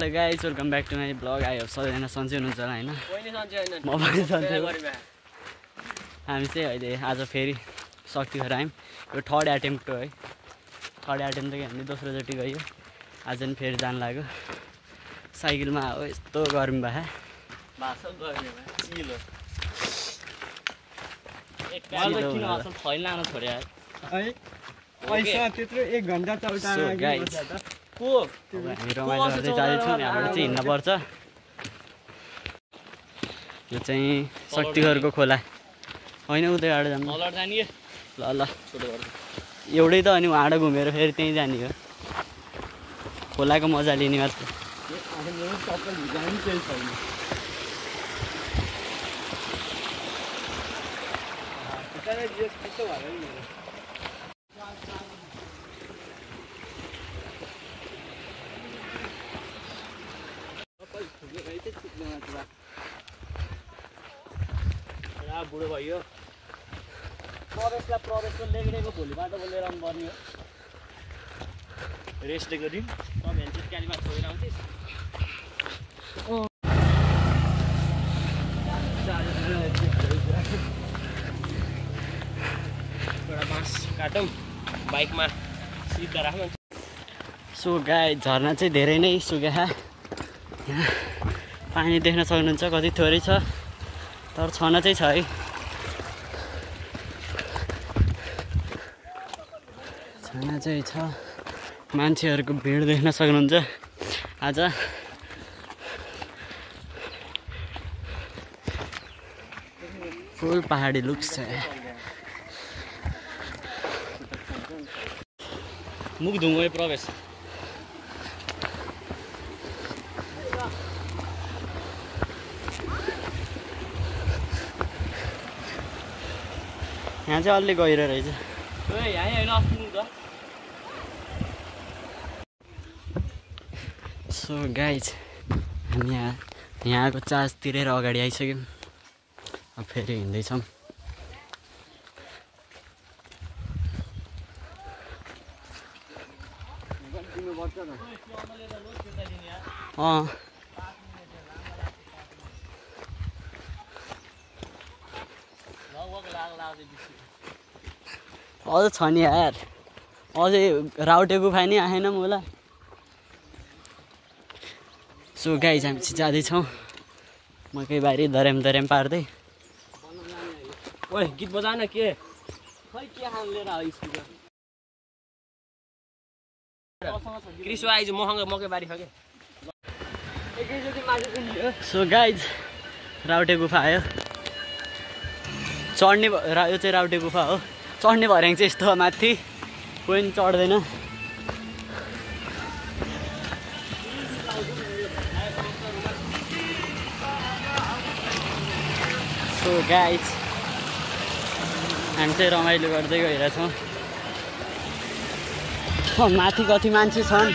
Hello guys welcome back to my blog. I hope सबैजना सन्चै हुनुहुन्छ होला होइन। म पनि सन्चै हो। हामी चाहिँ अहिले आज फेरि शक्तिखोर आयौँ। यो थर्ड एटेम्प्ट हो है। थर्ड एटेम्प्ट त हामीले दोस्रोचोटि गयो। आज पनि फेरि जानु लाग्यो साइकलमा। अब यस्तो गर्मी भयो पैसा त्यत्रो 1 घण्टा चल्टा को हामी रमाइलो गर्दै जाँदैछौँ। यहाँबाट चाहिँ हिँड्नुपर्छ। यो चाहिँ शक्तिखोरको खोला होइन, उतैबाट जानु। ल ल एउटै त अनि उहाँबाट घुमेर फेरि त्यहीँ जाने हो। खोलाको मजा लिने मात्र। बुढो भयो प्रवेशको लेग्रेको भोलिबाट बोलेर आउनुपर्ने हो। रेस्टको दिन तपाईँहरू चाहिँ कालीमा छोडेर आउँथिस्। एउटा बाँस काटौँ बाइकमा सिधा राख्नु। सो गाई झरना चाहिँ धेरै नै सुक्या। यहाँ पानी देख्न सक्नुहुन्छ कति थोरै छ, तर छन चाहिँ छ है। छन चाहिँ छ। मान्छेहरूको भिड देख्न सक्नुहुन्छ आज। फुल पहाडी लुक्स छ। मुखधुङ्गै प्रवेश। यहाँ चाहिँ अलि गहिरो रहेछ। सो गाइज हामी यहाँको चार्ज तिरेर अगाडि आइसक्यौँ। अब फेरि हिँड्दैछौँ। अझ छ नि यार, अझै राउटे गुफा नि आएन मलाई। सो गाइज हामी चाहिँ जाँदैछौँ मकै बारी धर्याम धर्याम पार्दै। ओए गीत बजा न के खै के खान लिएर आयो स्कुल। क्रिसो आइज मसँग मकै बारी छ के। सो गाइज राउटे गुफा आयो। चढ्ने यो चाहिँ राउटे गुफा हो। चढ्ने भर्याङ चाहिँ यस्तो माथि कोही पनि चढ्दैन। सो गाइज हामी चाहिँ रमाइलो गर्दै गइरहेछौँ। माथि कति मान्छे छन्।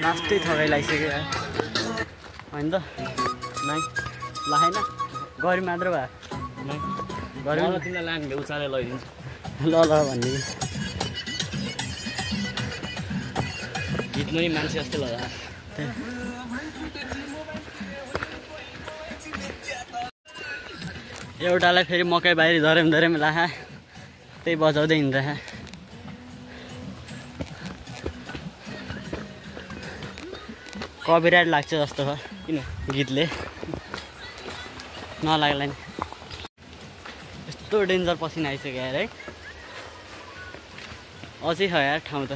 लास्टै थकाइ लगाइसक्यो यार होइन त। नाइ लाएन गरी मात्र भयो। गरी तिमीलाई लाने भए उचालेर लैदिन्छ। ल ल भन्ने गीतमै मान्छे जस्तो ल। एउटालाई फेरि मकै बारी धर्याम धर्याम लाखा त्यही बजाउँदै हिँड्दा। कपिराइट लाग्छ जस्तो हो किन गीतले नलाग्ला नि। यस्तो डेन्जर पसिना आइसक्यो यार है। अझै छ यार ठाउँ त।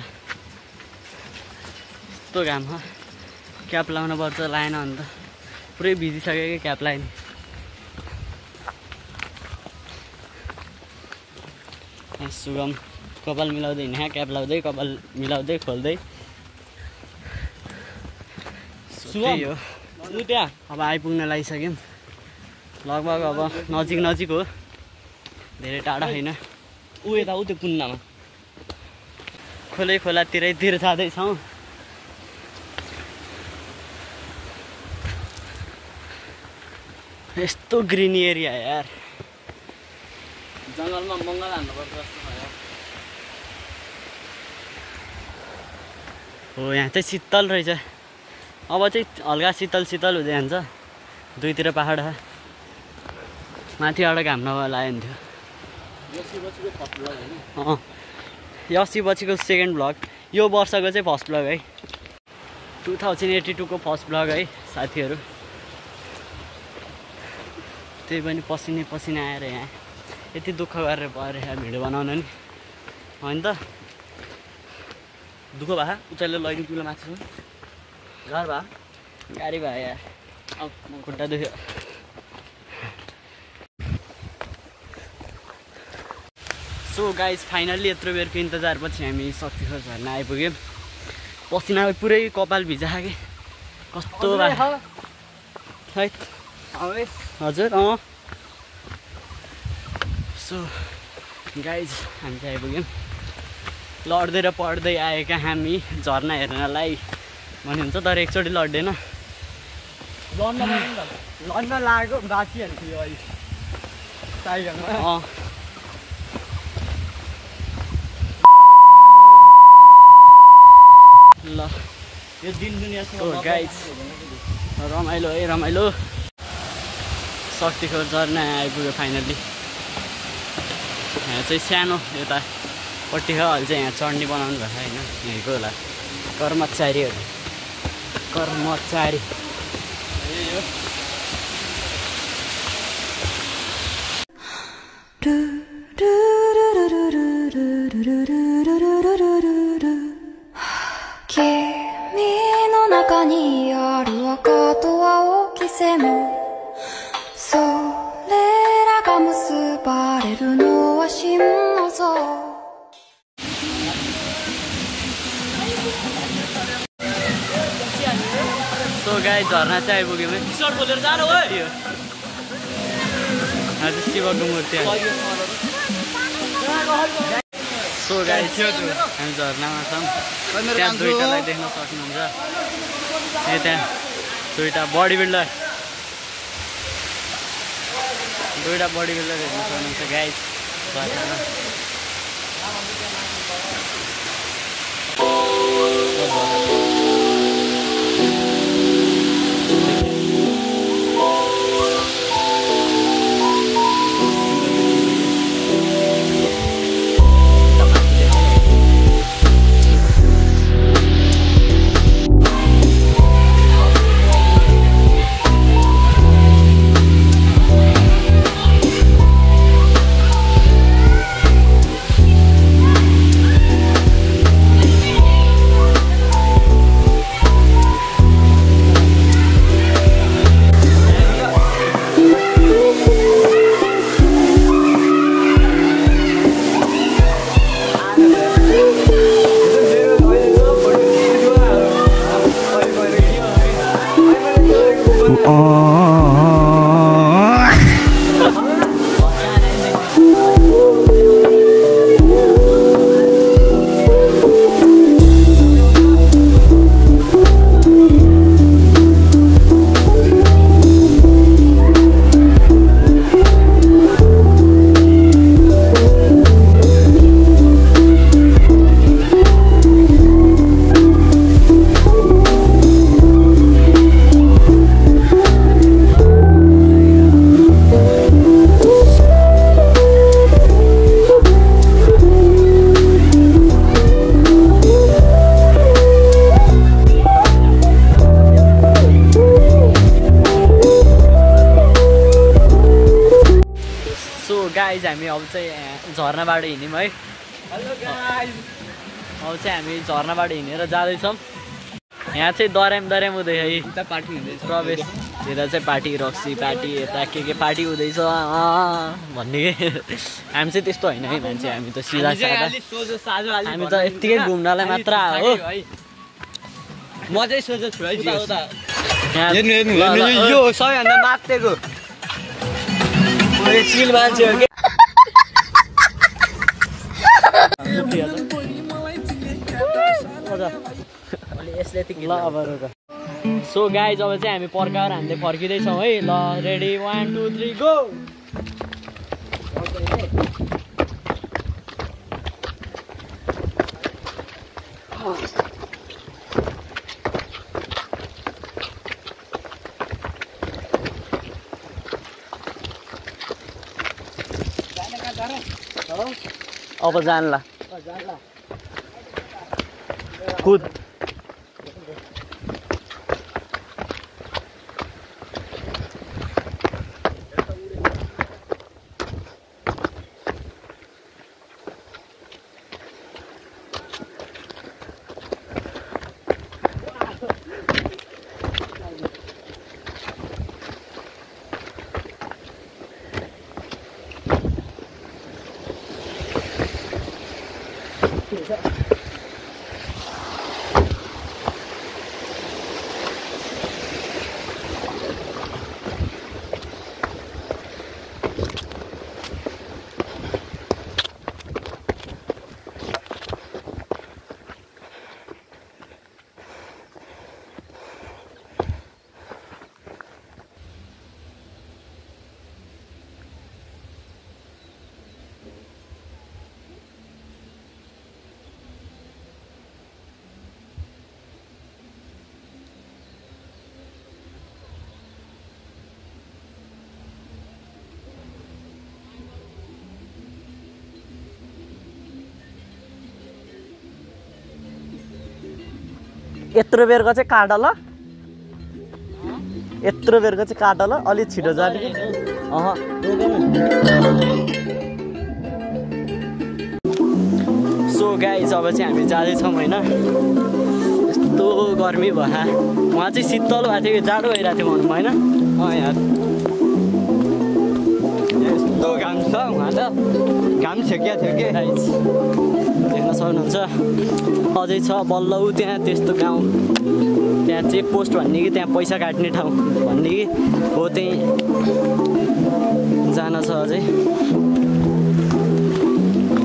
यस्तो घाम हो। क्याप लाउनु पर्छ, लाएन अन्त पुरै भिजिसक्यो कि क्याप लाएन। सुगम कपाल मिलाउँदै हिँड्ने क्याप लाउँदै कपाल मिलाउँदै खोल्दै। त्यही हो। त्यहाँ अब आइपुग्न लागिसक्यौँ लगभग। अब नजिक नजिक हो, धेरै टाढा होइन। ऊ यता ऊ त्यो कुन्नामा खोलातिरैतिर जाँदैछौँ। यस्तो ग्रिन एरिया यार। जङ्गलमा मङ्गल हान्नुपर्छ जस्तो भयो। हो यहाँ चाहिँ शीतल रहेछ। अब चाहिँ हल्का शीतल शीतल हुँदै जान्छ। दुईतिर पहाड छ। माथिबाट घाम नलाग्यो हुन्थ्यो। यो अस्सीपछिको सेकेन्ड भ्लग। यो वर्षको चाहिँ फर्स्ट भ्लग है। 2082 को फर्स्ट भ्लग है साथीहरू। त्यही पनि पसिनै पसिना आएर यहाँ यति दुःख गरेर परेर यहाँ भिडियो बनाउन नि होइन त। दुःख भए उचालेर लैदिउँ तिमीलाई माथिसम्म। गाह्रो भए गाडी भयो यार। अब खुट्टा दुख्यो। सो गाइज फाइनल्ली यत्रो बेरको इन्तजारपछि हामी शक्तिखोर झर्ना आइपुग्यौँ। पसिना पुरै कपाल भिजायो कि कस्तो है हजुर। सो गाइज हामी चाहिँ आइपुग्यौँ। लड्दै र पढ्दै आएका हामी झर्ना हेर्नलाई भन्नुहुन्छ तर एकचोटि लड्दैन। लड्न लागेको बाँचिहाल्थ्यो अहिले टाइगरमा। ल यो दिन दुनियाँको गाइज रमाइलो है रमाइलो। शक्तिखोर झर्ना आइपुग्यो फाइनल्ली। यहाँ चाहिँ सानो यतापट्टि अहिले चाहिँ यहाँ चढ्नी बनाउनु भएको होइन। यहीँको होला कर्मचारीहरू कर्मचारी। सो गाइस झर्ना चाहिँ आइपुग्यौँ है। टी-सर्ट खोलेर जानु हो। हजुर शिवको मूर्ति। सो गाइस हामी झर्नामा छौँ। त्यहाँ दुईटालाई देख्न सक्नुहुन्छ। त्यहाँ दुईटा बडी बिल्डर हेर्न सक्नुहुन्छ गाइस। गाइज हामी अब चाहिँ झर्नाबाट हिँड्यौँ है। हेलो गाइज अब चाहिँ हामी झर्नाबाट हिँडेर जाँदैछौँ। यहाँ चाहिँ दर्याम हुँदै है पार्टी हुँदैछ। प्रवेश यता चाहिँ पार्टी रक्सी पार्टी यता के पार्टी हुँदैछ भन्ने के। हामी चाहिँ त्यस्तो होइन है मान्छे। हामी त सिधा हामी त यत्तिकै घुम्नलाई मात्र हो। म चाहिँ सोझो छु है। यो यो सबैभन्दा माथिको चिल मान्छे हो के। सो गाइज अब चाहिँ हामी पर्काएर हामीले फर्किँदैछौँ है। ल रेडी 1 2 3 गो। अब जानला कुद यत्रो बेरको चाहिँ काट ल यत्रो बेरको चाहिँ काट ल अलि छिटो जाने सो गाइस अब चाहिँ हामी जाँदैछौँ होइन यस्तो गर्मी भयो उहाँ चाहिँ शीतल भएको थियो जाडो भइरहेको थियो भनौँ होइन यहाँ यस्तो घाम छ उहाँ त घाम छेकिया थियो कि गाइस देख्न सक्नुहुन्छ अझै छ बल्ल ऊ त्यहाँ त्यस्तो गाउँ त्यहाँ चेक पोस्ट भन्ने कि त्यहाँ पैसा काट्ने ठाउँ भन्ने कि हो त्यहीँ जान छ अझै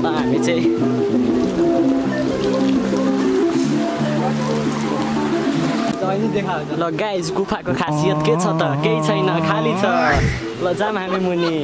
हामी चाहिँ ल गाइस गुफाको खासियत के छ त केही छैन खाली छ ल जाम हामी मुनि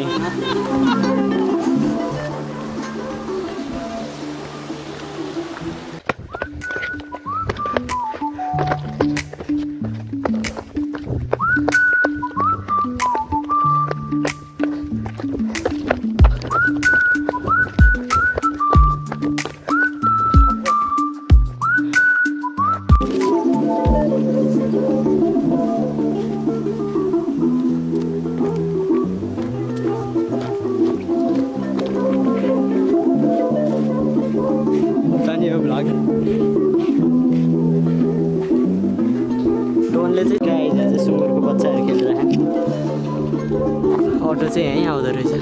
टोनले चाहिँ गाई चाहिँ सुँगुरको बच्चाहरू खेलिरहेको अटो चाहिँ यहीँ आउँदो रहेछ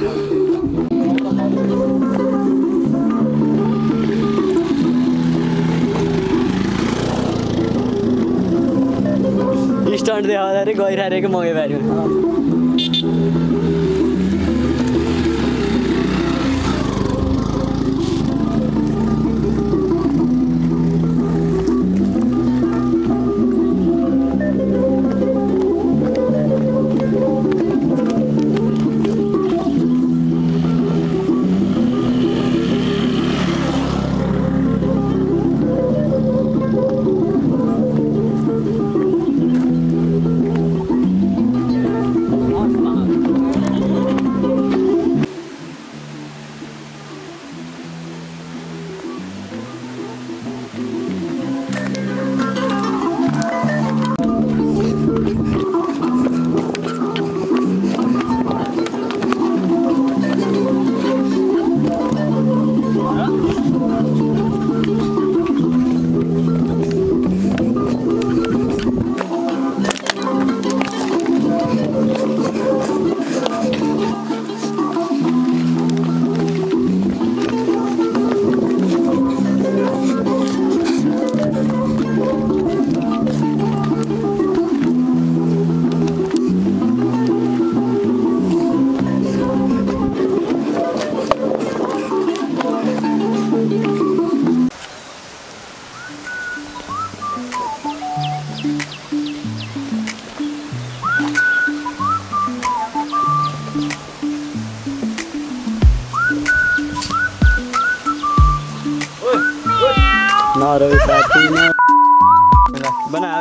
स्टन्ट देखाउँदाखेरि गइरहेको मगैबारीमा नरौ साथी न बना